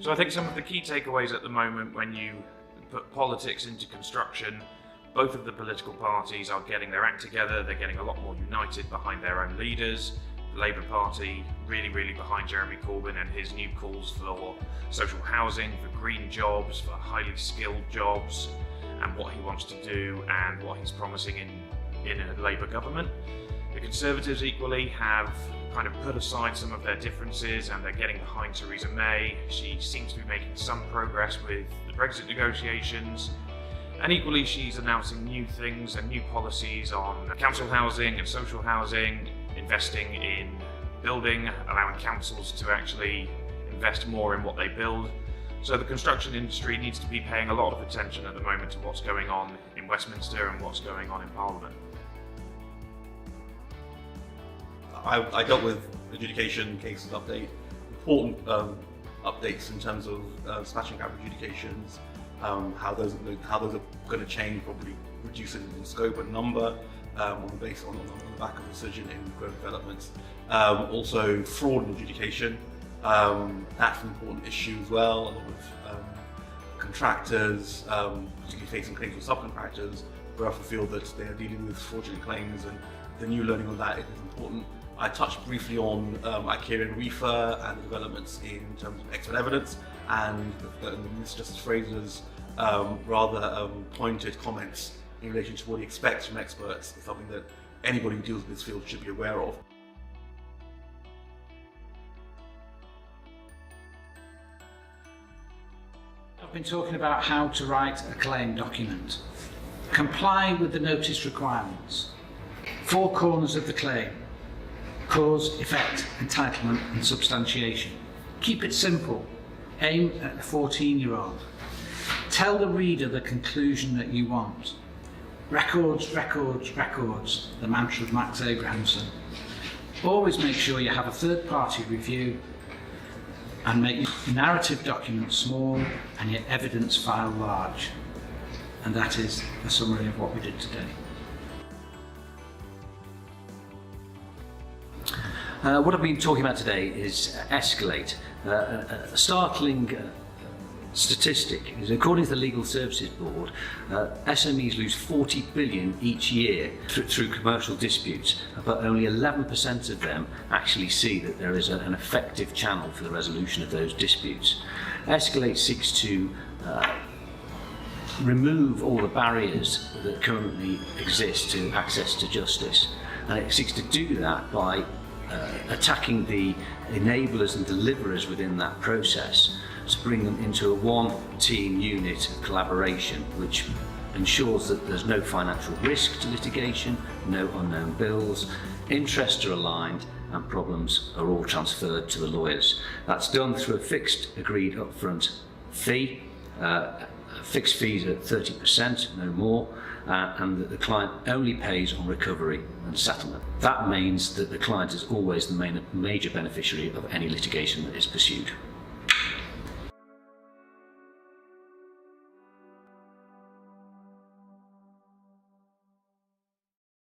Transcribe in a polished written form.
So I think some of the key takeaways at the moment when you put politics into construction, both of the political parties are getting their act together, they're getting a lot more united behind their own leaders. The Labour Party really behind Jeremy Corbyn and his new calls for social housing, for green jobs, for highly skilled jobs, and what he wants to do and what he's promising in a Labour government. The Conservatives equally have kind of put aside some of their differences and they're getting behind Theresa May. She seems to be making some progress with the Brexit negotiations, and equally she's announcing new things and new policies on council housing and social housing, investing in building, allowing councils to actually invest more in what they build. So the construction industry needs to be paying a lot of attention at the moment to what's going on in Westminster and what's going on in Parliament. I dealt with adjudication cases update, important updates in terms of smashing cap adjudications, how those are going to change, probably reducing in scope and number on the back of the decision in growth developments. Also fraud in adjudication, that's an important issue as well. A lot of contractors, particularly facing claims from subcontractors, who often feel that they are dealing with fraudulent claims, and the new learning on that is important. I touched briefly on IKEA and REFA and the developments in terms of expert evidence and the Mr. Justice Fraser's rather pointed comments in relation to what he expects from experts. It's something that anybody who deals with this field should be aware of. I've been talking about how to write a claim document. Comply with the notice requirements. 4 corners of the claim: cause, effect, entitlement and substantiation. Keep it simple. Aim at the 14-year-old. Tell the reader the conclusion that you want. Records, records, records, the mantra of Max Abrahamson. Always make sure you have a third-party review, and make your narrative document small and your evidence file large. And that is a summary of what we did today. What I've been talking about today is escalate. A startling statistic is, according to the Legal Services Board, SMEs lose 40 billion each year through commercial disputes, but only 11% of them actually see that there is an effective channel for the resolution of those disputes. Escalate seeks to remove all the barriers that currently exist to access to justice, and it seeks to do that by attacking the enablers and deliverers within that process, to bring them into a one-team unit of collaboration, which ensures that there's no financial risk to litigation, no unknown bills, interests are aligned, and problems are all transferred to the lawyers. That's done through a fixed agreed upfront fee, fixed fees at 30%, no more, and that the client only pays on recovery and settlement. That means that the client is always the major beneficiary of any litigation that is pursued.